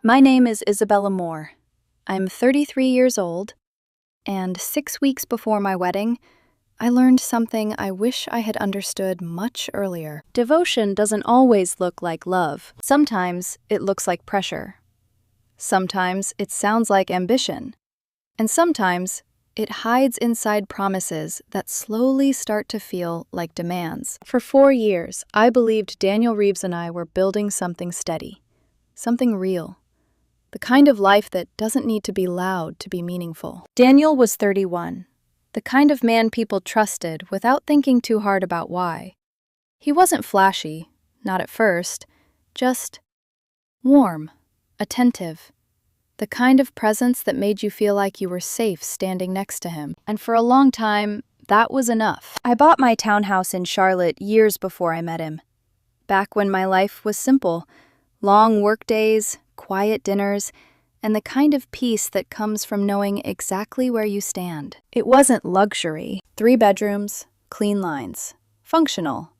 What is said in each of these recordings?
My name is Isabella Moore. I'm 33 years old, and 6 weeks before my wedding, I learned something I wish I had understood much earlier. Devotion doesn't always look like love. Sometimes it looks like pressure. Sometimes it sounds like ambition. And sometimes it hides inside promises that slowly start to feel like demands. For 4 years, I believed Daniel Reeves and I were building something steady, something real. The kind of life that doesn't need to be loud to be meaningful. Daniel was 31, the kind of man people trusted without thinking too hard about why. He wasn't flashy, not at first, just warm, attentive, the kind of presence that made you feel like you were safe standing next to him. And for a long time, that was enough. I bought my townhouse in Charlotte years before I met him. Back when my life was simple, long work days, quiet dinners, and the kind of peace that comes from knowing exactly where you stand. It wasn't luxury. 3 bedrooms, clean lines, functional,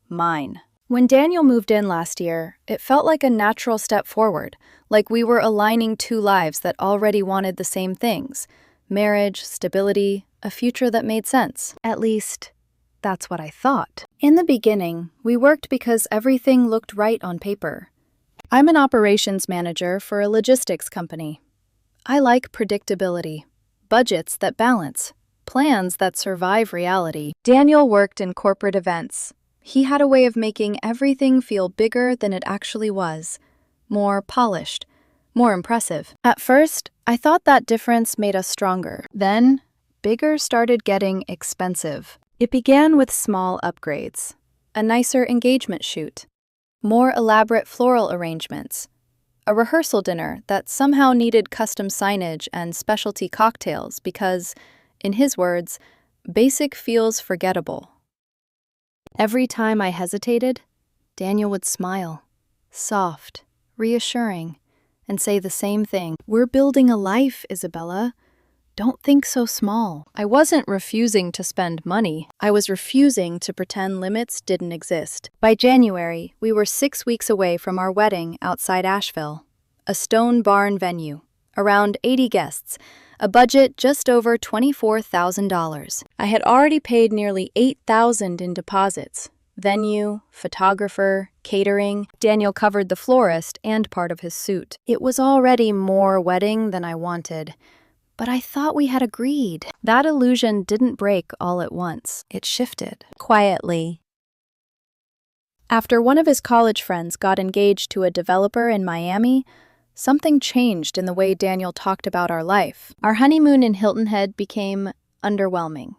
mine. When Daniel moved in last year, it felt like a natural step forward, like we were aligning 2 lives that already wanted the same things: marriage, stability, a future that made sense. At least, that's what I thought. In the beginning, we worked because everything looked right on paper. I'm an operations manager for a logistics company. I like predictability, budgets that balance, plans that survive reality. Daniel worked in corporate events. He had a way of making everything feel bigger than it actually was, more polished, more impressive. At first, I thought that difference made us stronger. Then, bigger started getting expensive. It began with small upgrades, a nicer engagement shoot, more elaborate floral arrangements, a rehearsal dinner that somehow needed custom signage and specialty cocktails because, in his words, basic feels forgettable. Every time I hesitated, Daniel would smile, soft, reassuring, and say the same thing. "We're building a life, Isabella. Don't think so small." I wasn't refusing to spend money. I was refusing to pretend limits didn't exist. By January, we were 6 weeks away from our wedding outside Asheville, a stone barn venue, around 80 guests, a budget just over $24,000. I had already paid nearly $8,000 in deposits. Venue, photographer, catering. Daniel covered the florist and part of his suit. It was already more wedding than I wanted. But I thought we had agreed. That illusion didn't break all at once. It shifted. Quietly. After one of his college friends got engaged to a developer in Miami, something changed in the way Daniel talked about our life. Our honeymoon in Hilton Head became underwhelming.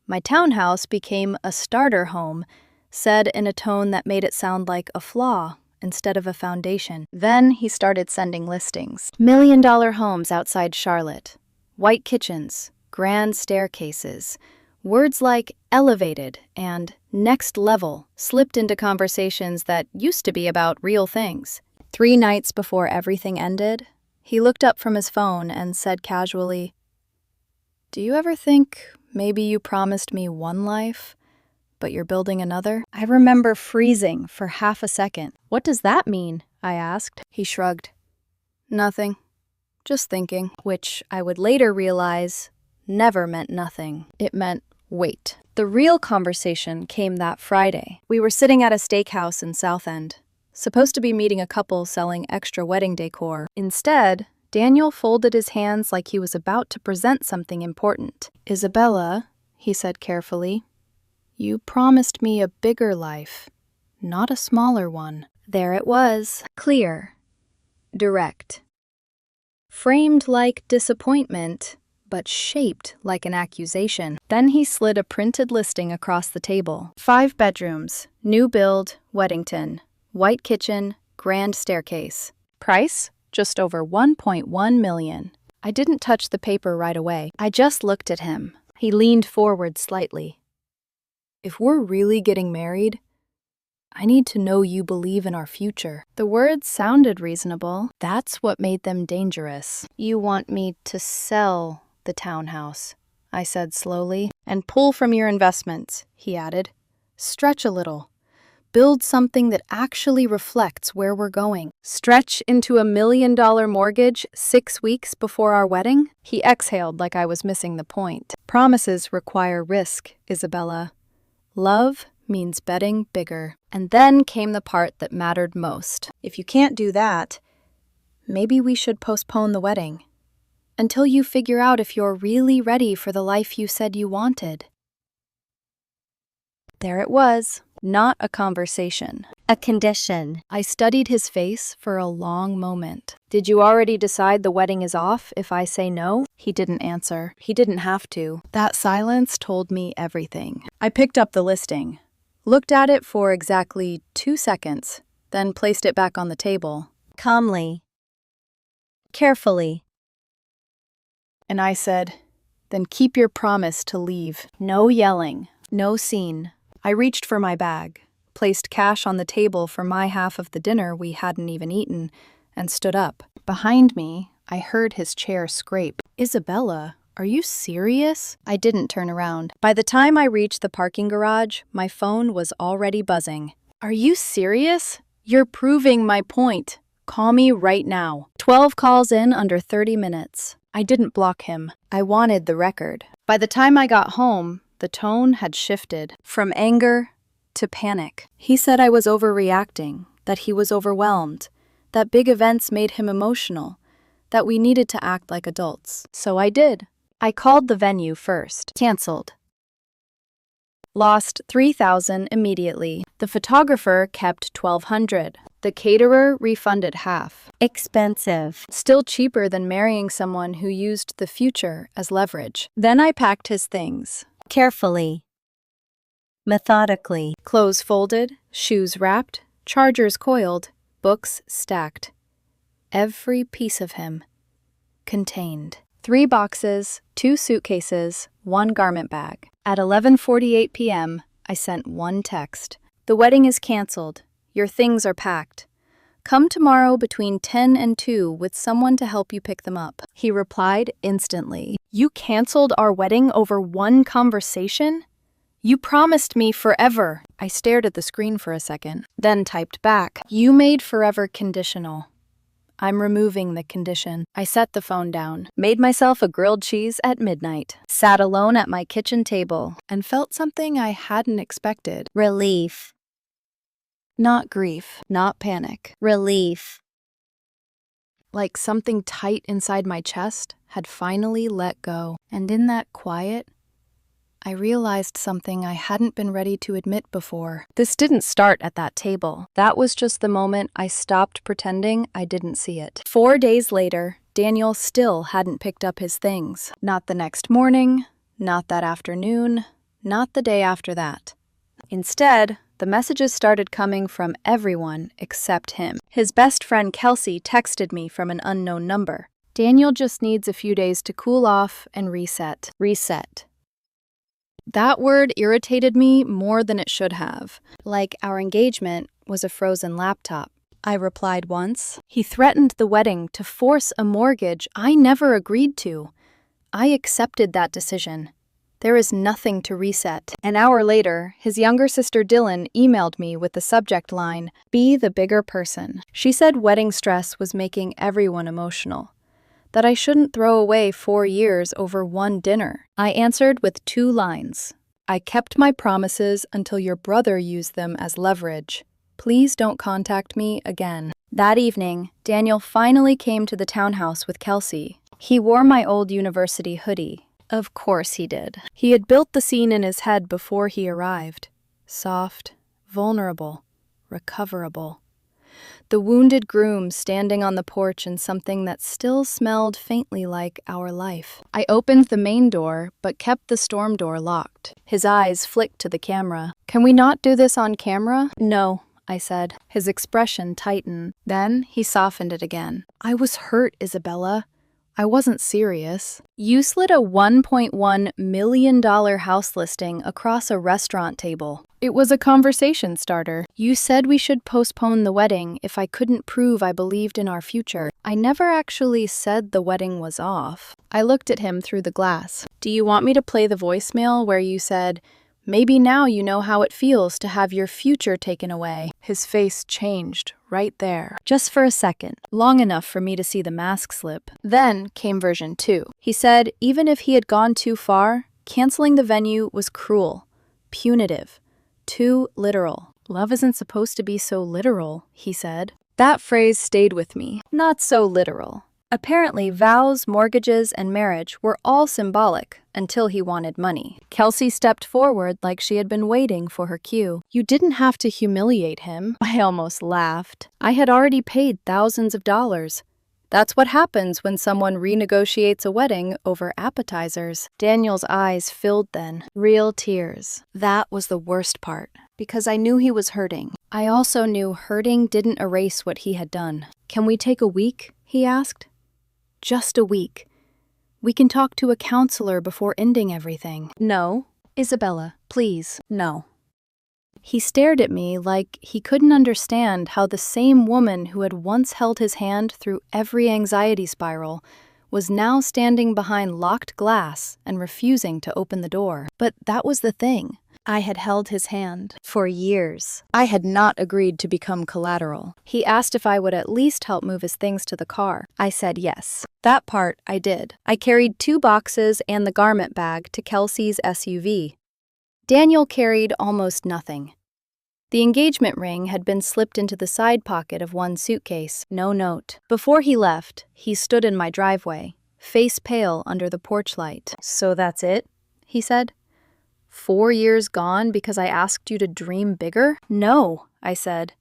My townhouse became a starter home, said in a tone that made it sound like a flaw instead of a foundation. Then he started sending listings. $1 million homes outside Charlotte. White kitchens, grand staircases. Words like elevated and next level slipped into conversations that used to be about real things. 3 nights before everything ended, he looked up from his phone and said casually, "Do you ever think maybe you promised me one life, but you're building another?" I remember freezing for half a second. "What does that mean?" I asked. He shrugged. "Nothing. Just thinking." Which I would later realize never meant nothing. It meant wait. The real conversation came that Friday. We were sitting at a steakhouse in South End, supposed to be meeting a couple selling extra wedding decor. Instead, Daniel folded his hands like he was about to present something important. "Isabella," he said carefully, "you promised me a bigger life, not a smaller one." There it was, clear, direct, framed like disappointment, but shaped like an accusation. Then he slid a printed listing across the table. 5 bedrooms, new build, Weddington, white kitchen, grand staircase. Price? Just over $1.1 million. I didn't touch the paper right away. I just looked at him. He leaned forward slightly. "If we're really getting married, I need to know you believe in our future." The words sounded reasonable. That's what made them dangerous. "You want me to sell the townhouse," I said slowly. "And pull from your investments," he added. "Stretch a little. Build something that actually reflects where we're going. Stretch into $1 million mortgage 6 weeks before our wedding? He exhaled like I was missing the point. Promises require risk, Isabella. Love means betting bigger. And then came the part that mattered most. If you can't do that, maybe we should postpone the wedding until you figure out if you're really ready for the life you said you wanted. There it was, not a conversation. A condition. I studied his face for a long moment. Did you already decide the wedding is off if I say no? He didn't answer. He didn't have to. That silence told me everything. I picked up the listing, looked at it for exactly 2 seconds, then placed it back on the table. Calmly. Carefully. And I said, then keep your promise to leave. No yelling, no scene. I reached for my bag, placed cash on the table for my half of the dinner we hadn't even eaten, and stood up. Behind me, I heard his chair scrape. Isabella, are you serious? I didn't turn around. By the time I reached the parking garage, my phone was already buzzing. Are you serious? You're proving my point. Call me right now. 12 calls in under 30 minutes. I didn't block him. I wanted the record. By the time I got home, the tone had shifted from anger to panic. He said I was overreacting, that he was overwhelmed, that big events made him emotional, that we needed to act like adults. So I did. I called the venue first. Canceled. Lost $3,000 immediately. The photographer kept $1,200. The caterer refunded half. Expensive. Still cheaper than marrying someone who used the future as leverage. Then I packed his things. Carefully. Methodically. Clothes folded, shoes wrapped, chargers coiled, books stacked. Every piece of him contained 3 boxes, 2 suitcases, 1 garment bag. At 11:48 p.m., I sent one text. The wedding is canceled. Your things are packed. Come tomorrow between 10 and 2 with someone to help you pick them up. He replied instantly. You canceled our wedding over one conversation? You promised me forever. I stared at the screen for a second, then typed back. You made forever conditional. I'm removing the condition. I set the phone down, made myself a grilled cheese at midnight, sat alone at my kitchen table, and felt something I hadn't expected. Relief. Not grief, not panic. Relief. Like something tight inside my chest had finally let go. And in that quiet, I realized something I hadn't been ready to admit before. This didn't start at that table. That was just the moment I stopped pretending I didn't see it. 4 days later, Daniel still hadn't picked up his things. Not the next morning, not that afternoon, not the day after that. Instead, the messages started coming from everyone except him. His best friend Kelsey texted me from an unknown number. Daniel just needs a few days to cool off and reset. Reset. That word irritated me more than it should have. Like our engagement was a frozen laptop. I replied once. He threatened the wedding to force a mortgage I never agreed to. I accepted that decision. There is nothing to reset. An hour later, his younger sister Dylan emailed me with the subject line, "Be the bigger person." She said wedding stress was making everyone emotional, that I shouldn't throw away 4 years over one dinner. I answered with 2 lines. I kept my promises until your brother used them as leverage. Please don't contact me again. That evening, Daniel finally came to the townhouse with Kelsey. He wore my old university hoodie. Of course he did. He had built the scene in his head before he arrived. Soft, vulnerable, recoverable. The wounded groom standing on the porch in something that still smelled faintly like our life. I opened the main door, but kept the storm door locked. His eyes flicked to the camera. Can we not do this on camera? No, I said. His expression tightened. Then he softened it again. I was hurt, Isabella. I wasn't serious. You slid a $1.1 million house listing across a restaurant table. It was a conversation starter. You said we should postpone the wedding if I couldn't prove I believed in our future. I never actually said the wedding was off. I looked at him through the glass. Do you want me to play the voicemail where you said, Maybe now you know how it feels to have your future taken away." His face changed right there. Just for a second, long enough for me to see the mask slip. Then came version 2. He said even if he had gone too far, canceling the venue was cruel, punitive, too literal. "Love isn't supposed to be so literal," he said. That phrase stayed with me. Not so literal. Apparently, vows, mortgages, and marriage were all symbolic until he wanted money. Kelsey stepped forward like she had been waiting for her cue. "You didn't have to humiliate him." I almost laughed. I had already paid thousands of dollars. That's what happens when someone renegotiates a wedding over appetizers. Daniel's eyes filled then, real tears. That was the worst part, because I knew he was hurting. I also knew hurting didn't erase what he had done. "Can we take a week?" he asked. "Just a week. We can talk to a counselor before ending everything." "No, Isabella, please, no." He stared at me like he couldn't understand how the same woman who had once held his hand through every anxiety spiral was now standing behind locked glass and refusing to open the door. But that was the thing. I had held his hand for years. I had not agreed to become collateral. He asked if I would at least help move his things to the car. I said yes. That part I did. I carried 2 boxes and the garment bag to Kelsey's SUV. Daniel carried almost nothing. The engagement ring had been slipped into the side pocket of one suitcase, no note. Before he left, he stood in my driveway, face pale under the porch light. "So that's it?" he said. 4 years gone because I asked you to dream bigger?" "No," I said.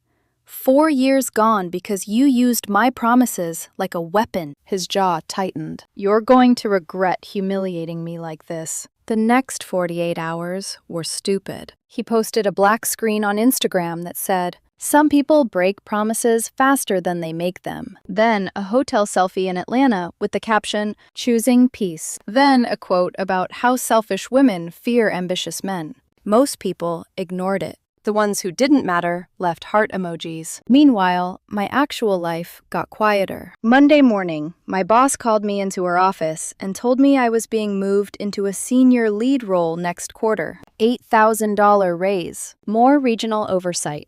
4 years gone because you used my promises like a weapon." His jaw tightened. "You're going to regret humiliating me like this." The next 48 hours were stupid. He posted a black screen on Instagram that said, "Some people break promises faster than they make them." Then a hotel selfie in Atlanta with the caption, "Choosing peace." Then a quote about how selfish women fear ambitious men. Most people ignored it. The ones who didn't matter left heart emojis. Meanwhile, my actual life got quieter. Monday morning, my boss called me into her office and told me I was being moved into a senior lead role next quarter. $8,000 raise, more regional oversight.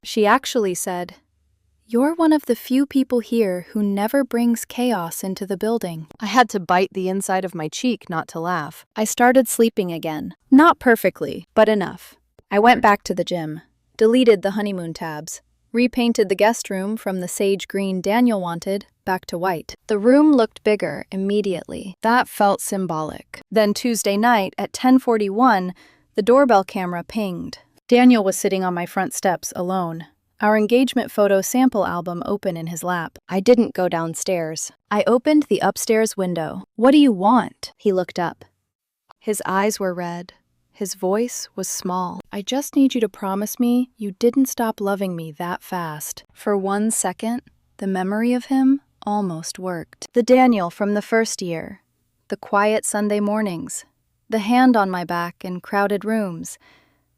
She actually said, "You're one of the few people here who never brings chaos into the building." I had to bite the inside of my cheek not to laugh. I started sleeping again. Not perfectly, but enough. I went back to the gym, deleted the honeymoon tabs, repainted the guest room from the sage green Daniel wanted back to white. The room looked bigger immediately. That felt symbolic. Then Tuesday night at 10:41, the doorbell camera pinged. Daniel was sitting on my front steps alone, our engagement photo sample album open in his lap. I didn't go downstairs. I opened the upstairs window. "What do you want?" He looked up. His eyes were red. His voice was small. "I just need you to promise me you didn't stop loving me that fast." For 1 second, the memory of him almost worked. The Daniel from the first year. The quiet Sunday mornings. The hand on my back in crowded rooms.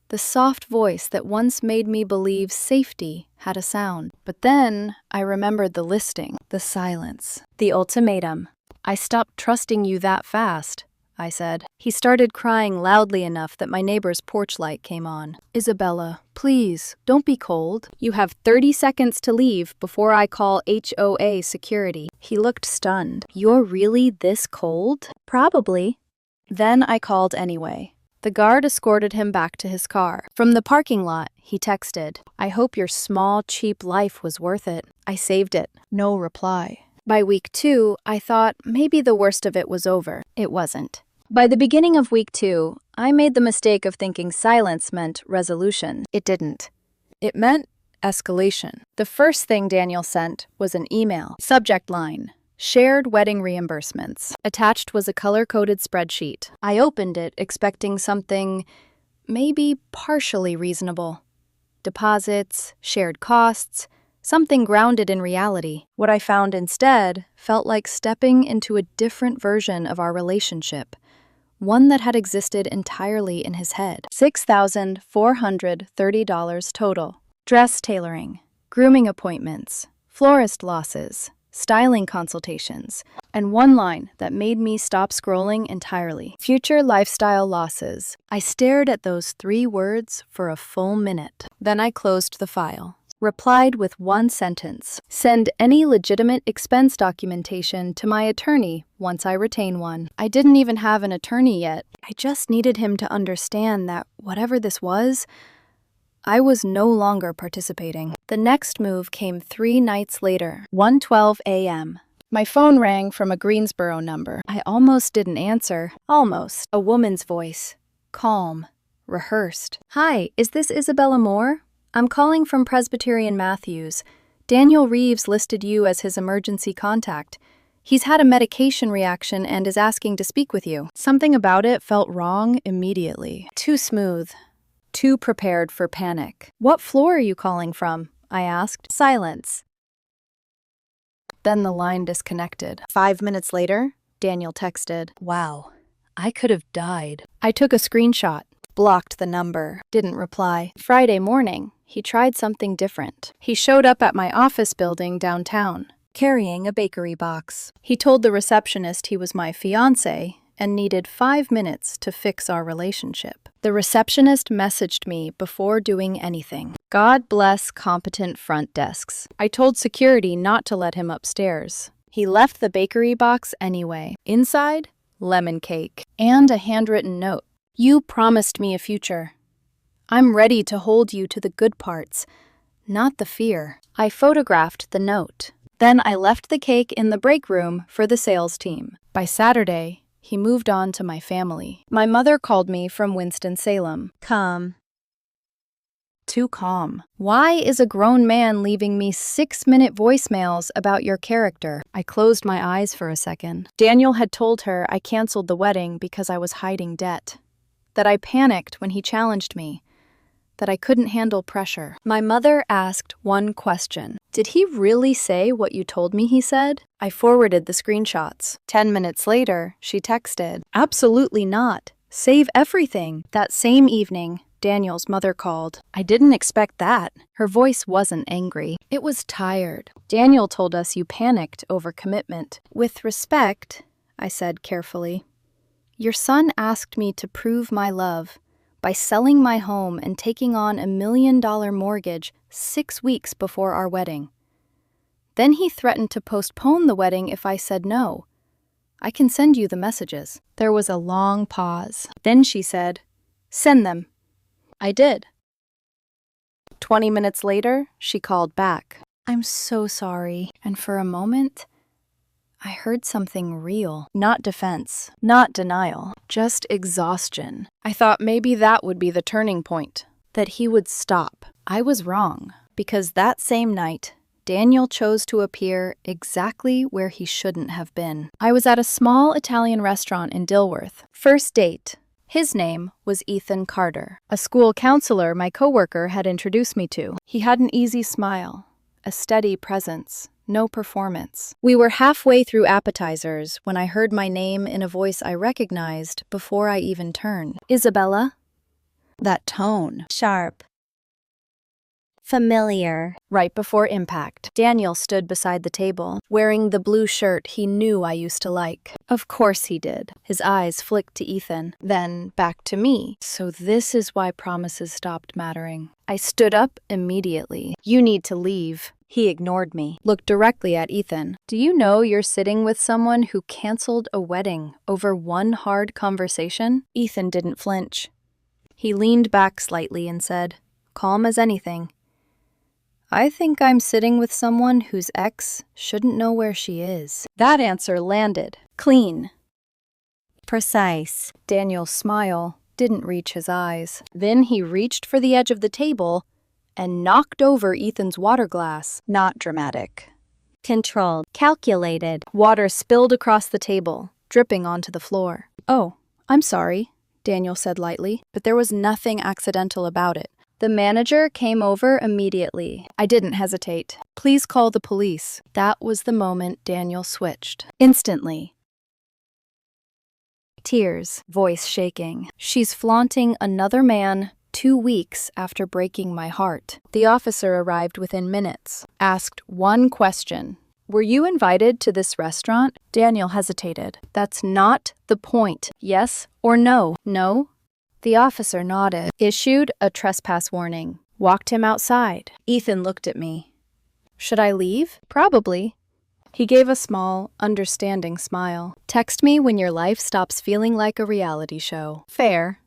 The soft voice that once made me believe safety had a sound. But then I remembered the listing, the silence, the ultimatum. "I stopped trusting you that fast," I said. He started crying loudly enough that my neighbor's porch light came on. "Isabella, please, don't be cold. You have 30 seconds to leave before I call HOA security." He looked stunned. "You're really this cold?" "Probably." Then I called anyway. The guard escorted him back to his car. From the parking lot, he texted, "I hope your small, cheap life was worth it." I saved it. No reply. By week 2, I thought maybe the worst of it was over. It wasn't. By the beginning of week 2, I made the mistake of thinking silence meant resolution. It didn't. It meant escalation. The first thing Daniel sent was an email. Subject line, "Shared wedding reimbursements." Attached was a color-coded spreadsheet. I opened it expecting something maybe partially reasonable. Deposits, shared costs, something grounded in reality. What I found instead felt like stepping into a different version of our relationship, one that had existed entirely in his head. $6,430 total. Dress tailoring, grooming appointments, florist losses, styling consultations, and one line that made me stop scrolling entirely. Future lifestyle losses. I stared at those 3 words for a full minute. Then I closed the file. Replied with one sentence. Send any legitimate expense documentation to my attorney once I retain one. I didn't even have an attorney yet. I just needed him to understand that whatever this was, I was no longer participating. The next move came 3 nights later, 1:12 a.m. My phone rang from a Greensboro number. I almost didn't answer. Almost. A woman's voice. Calm. Rehearsed. Hi, is this Isabella Moore? I'm calling from Presbyterian Matthews. Daniel Reeves listed you as his emergency contact. He's had a medication reaction and is asking to speak with you. Something about it felt wrong immediately. Too smooth. Too prepared for panic. What floor are you calling from? I asked. Silence. Then the line disconnected. 5 minutes later, Daniel texted, "Wow, I could have died." I took a screenshot, blocked the number, didn't reply. Friday morning, he tried something different. He showed up at my office building downtown, carrying a bakery box. He told the receptionist he was my fiancé and needed 5 minutes to fix our relationship. The receptionist messaged me before doing anything. God bless competent front desks. I told security not to let him upstairs. He left the bakery box anyway. Inside, lemon cake and a handwritten note. You promised me a future. I'm ready to hold you to the good parts, not the fear. I photographed the note. Then I left the cake in the break room for the sales team. By Saturday, he moved on to my family. My mother called me from Winston-Salem. Calm. Too calm. Why is a grown man leaving me 6-minute voicemails about your character? I closed my eyes for a second. Daniel had told her I canceled the wedding because I was hiding debt. That I panicked when he challenged me. That I couldn't handle pressure. My mother asked one question. Did he really say what you told me he said? I forwarded the screenshots. 10 minutes later, she texted, "Absolutely not. Save everything." That same evening, Daniel's mother called. I didn't expect that. Her voice wasn't angry. It was tired. Daniel told us you panicked over commitment. With respect, I said carefully, your son asked me to prove my love by selling my home and taking on $1 million mortgage 6 weeks before our wedding. Then he threatened to postpone the wedding if I said no. I can send you the messages. There was a long pause. Then she said, "Send them." I did. 20 minutes later, she called back. "I'm so sorry." And for a moment, I heard something real. Not defense, not denial, just exhaustion. I thought maybe that would be the turning point, that he would stop. I was wrong, because that same night, Daniel chose to appear exactly where he shouldn't have been. I was at a small Italian restaurant in Dilworth. First date. His name was Ethan Carter, a school counselor my coworker had introduced me to. He had an easy smile, a steady presence. No performance. We were halfway through appetizers when I heard my name in a voice I recognized before I even turned. Isabella? That tone. Sharp. Familiar. Right before impact, Daniel stood beside the table, wearing the blue shirt he knew I used to like. Of course he did. His eyes flicked to Ethan, then back to me. So this is why promises stopped mattering. I stood up immediately. You need to leave. He ignored me, looked directly at Ethan. Do you know you're sitting with someone who canceled a wedding over one hard conversation? Ethan didn't flinch. He leaned back slightly and said, calm as anything, I think I'm sitting with someone whose ex shouldn't know where she is. That answer landed. Clean. Precise. Daniel's smile didn't reach his eyes. Then he reached for the edge of the table and knocked over Ethan's water glass. Not dramatic. Controlled. Calculated. Water spilled across the table, dripping onto the floor. Oh, I'm sorry, Daniel said lightly, but there was nothing accidental about it. The manager came over immediately. I didn't hesitate. Please call the police. That was the moment Daniel switched. Instantly. Tears, voice shaking. She's flaunting another man 2 weeks after breaking my heart. The officer arrived within minutes, asked one question. "Were you invited to this restaurant?" Daniel hesitated. "That's not the point. Yes or no?" "No." The officer nodded, issued a trespass warning, walked him outside. Ethan looked at me. "Should I leave?" "Probably." He gave a small, understanding smile. "Text me when your life stops feeling like a reality show." "Fair."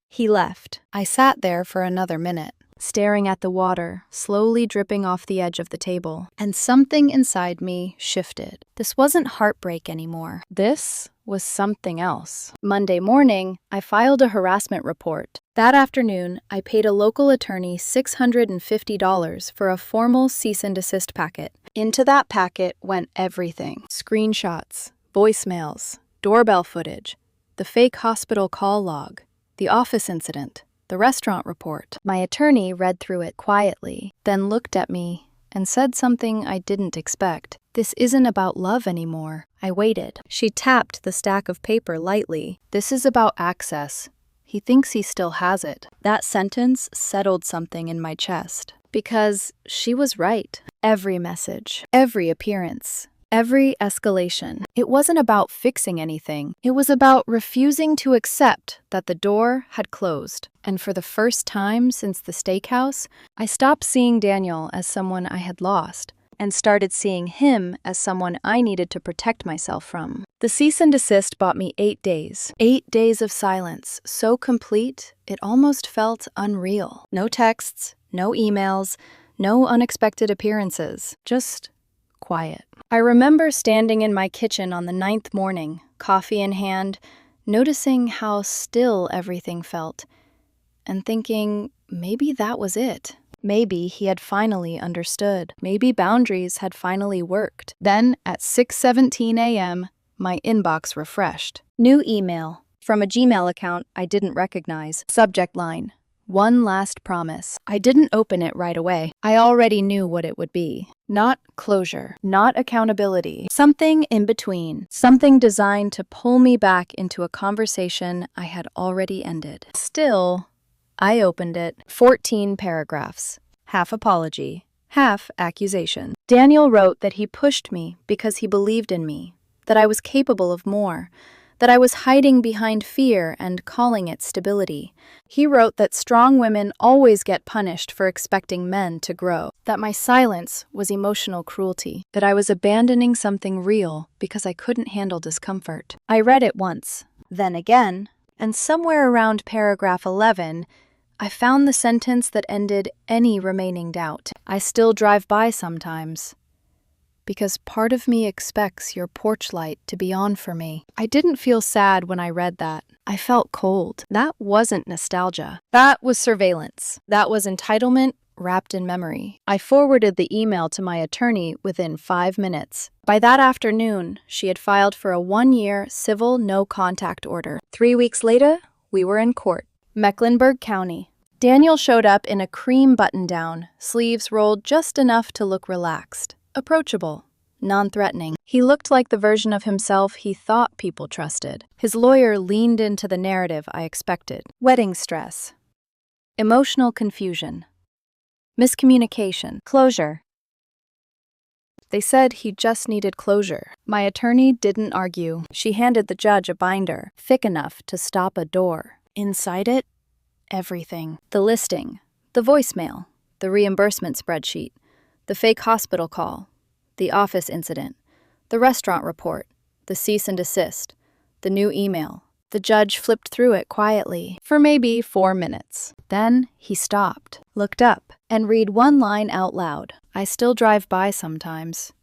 He left. I sat there for another minute, staring at the water slowly dripping off the edge of the table, and something inside me shifted. This wasn't heartbreak anymore. This was something else. Monday morning, I filed a harassment report. That afternoon, I paid a local attorney $650 for a formal cease and desist packet. Into that packet went everything: screenshots, voicemails, doorbell footage, the fake hospital call log, the office incident, the restaurant report. My attorney read through it quietly, then looked at me and said something I didn't expect. "This isn't about love anymore." I waited. She tapped the stack of paper lightly. "This is about access. He thinks he still has it." That sentence settled something in my chest. Because she was right. Every message, every appearance, every escalation. It wasn't about fixing anything. It was about refusing to accept that the door had closed. And for the first time since the steakhouse, I stopped seeing Daniel as someone I had lost and started seeing him as someone I needed to protect myself from. The cease and desist bought me 8 days. 8 days of silence, so complete it almost felt unreal. No texts, no emails, no unexpected appearances, just quiet. I remember standing in my kitchen on the 9th morning, coffee in hand, noticing how still everything felt, and thinking maybe that was it. Maybe he had finally understood. Maybe boundaries had finally worked. Then, at 6:17 a.m., my inbox refreshed. New email from a Gmail account I didn't recognize. Subject line: "One last promise." I didn't open it right away. I already knew what it would be. Not closure, not accountability, something in between. Something designed to pull me back into a conversation I had already ended. Still, I opened it. 14 paragraphs. Half apology, half accusation. Daniel wrote that he pushed me because he believed in me, that I was capable of more, that I was hiding behind fear and calling it stability. He wrote that strong women always get punished for expecting men to grow, that my silence was emotional cruelty, that I was abandoning something real because I couldn't handle discomfort. I read it once, then again, and somewhere around paragraph 11, I found the sentence that ended any remaining doubt. "I still drive by sometimes, because part of me expects your porch light to be on for me." I didn't feel sad when I read that. I felt cold. That wasn't nostalgia. That was surveillance. That was entitlement wrapped in memory. I forwarded the email to my attorney within 5 minutes. By that afternoon, she had filed for a 1-year civil no-contact order. 3 weeks later, we were in court. Mecklenburg County. Daniel showed up in a cream button-down, sleeves rolled just enough to look relaxed. Approachable, non-threatening. He looked like the version of himself he thought people trusted. His lawyer leaned into the narrative I expected. Wedding stress, emotional confusion, miscommunication, closure. They said he just needed closure. My attorney didn't argue. She handed the judge a binder, thick enough to stop a door. Inside it, everything. The listing, the voicemail, the reimbursement spreadsheet, the fake hospital call, the office incident, the restaurant report, the cease and desist, the new email. The judge flipped through it quietly for maybe 4 minutes. Then he stopped, looked up, and read one line out loud. "I still drive by sometimes,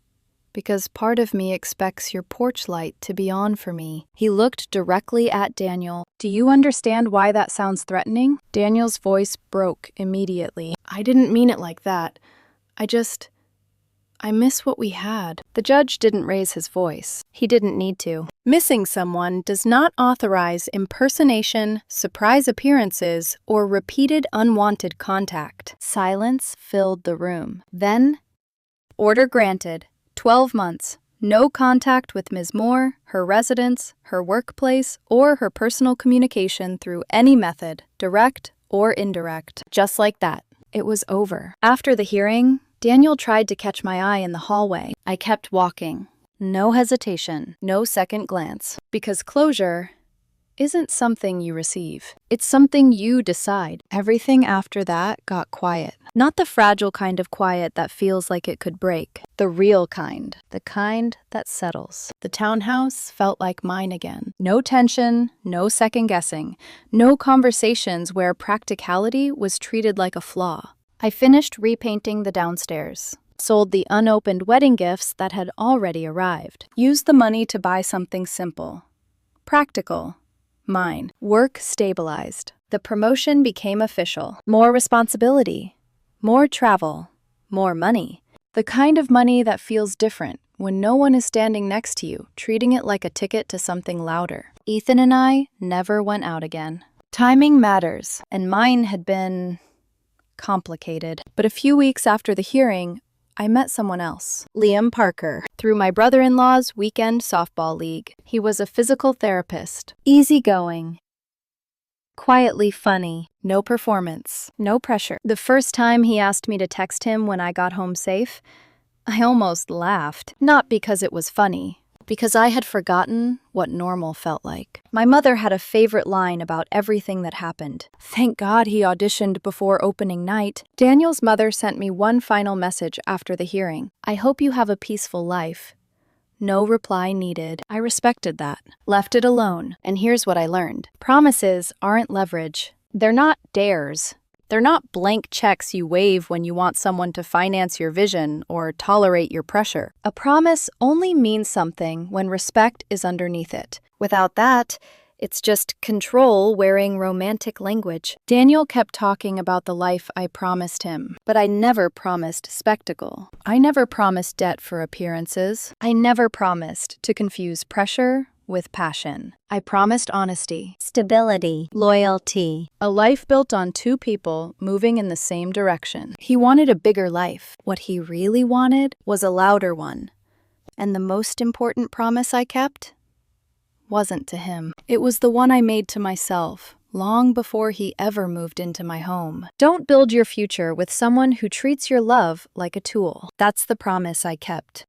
because part of me expects your porch light to be on for me." He looked directly at Daniel. "Do you understand why that sounds threatening?" Daniel's voice broke immediately. "I didn't mean it like that. I miss what we had." The judge didn't raise his voice. He didn't need to. Missing someone does not authorize impersonation, surprise appearances, or repeated unwanted contact. Silence filled the room. Then, order granted. 12 months. No contact with Ms. Moore, her residence, her workplace, or her personal communication through any method, direct or indirect. Just like that, it was over. After the hearing, Daniel tried to catch my eye in the hallway. I kept walking. No hesitation, no second glance. Because closure isn't something you receive. It's something you decide. Everything after that got quiet. Not the fragile kind of quiet that feels like it could break. The real kind. The kind that settles. The townhouse felt like mine again. No tension, no second guessing, no conversations where practicality was treated like a flaw. I finished repainting the downstairs. Sold the unopened wedding gifts that had already arrived. Used the money to buy something simple. Practical. Mine. Work stabilized. The promotion became official. More responsibility. More travel. More money. The kind of money that feels different when no one is standing next to you, treating it like a ticket to something louder. Ethan and I never went out again. Timing matters, and mine had been complicated. But a few weeks after the hearing, I met someone else, Liam Parker, through my brother-in-law's weekend softball league. He was a physical therapist, easygoing, quietly funny, no performance, no pressure. The first time he asked me to text him when I got home safe, I almost laughed, not because it was funny, because I had forgotten what normal felt like. My mother had a favorite line about everything that happened. Thank God he auditioned before opening night. Daniel's mother sent me one final message after the hearing. I hope you have a peaceful life. No reply needed. I respected that. Left it alone. And here's what I learned. Promises aren't leverage. They're not dares. They're not blank checks you wave when you want someone to finance your vision or tolerate your pressure. A promise only means something when respect is underneath it. Without that, it's just control wearing romantic language. Daniel kept talking about the life I promised him, but I never promised spectacle. I never promised debt for appearances. I never promised to confuse pressure with passion. I promised honesty, Stability. Loyalty. a life built on two people moving in the same direction. He wanted a bigger life. What he really wanted was a louder one. And the most important promise I kept wasn't to him. It was the one I made to myself, long before he ever moved into my home. Don't build your future with someone who treats your love like a tool. That's the promise I kept.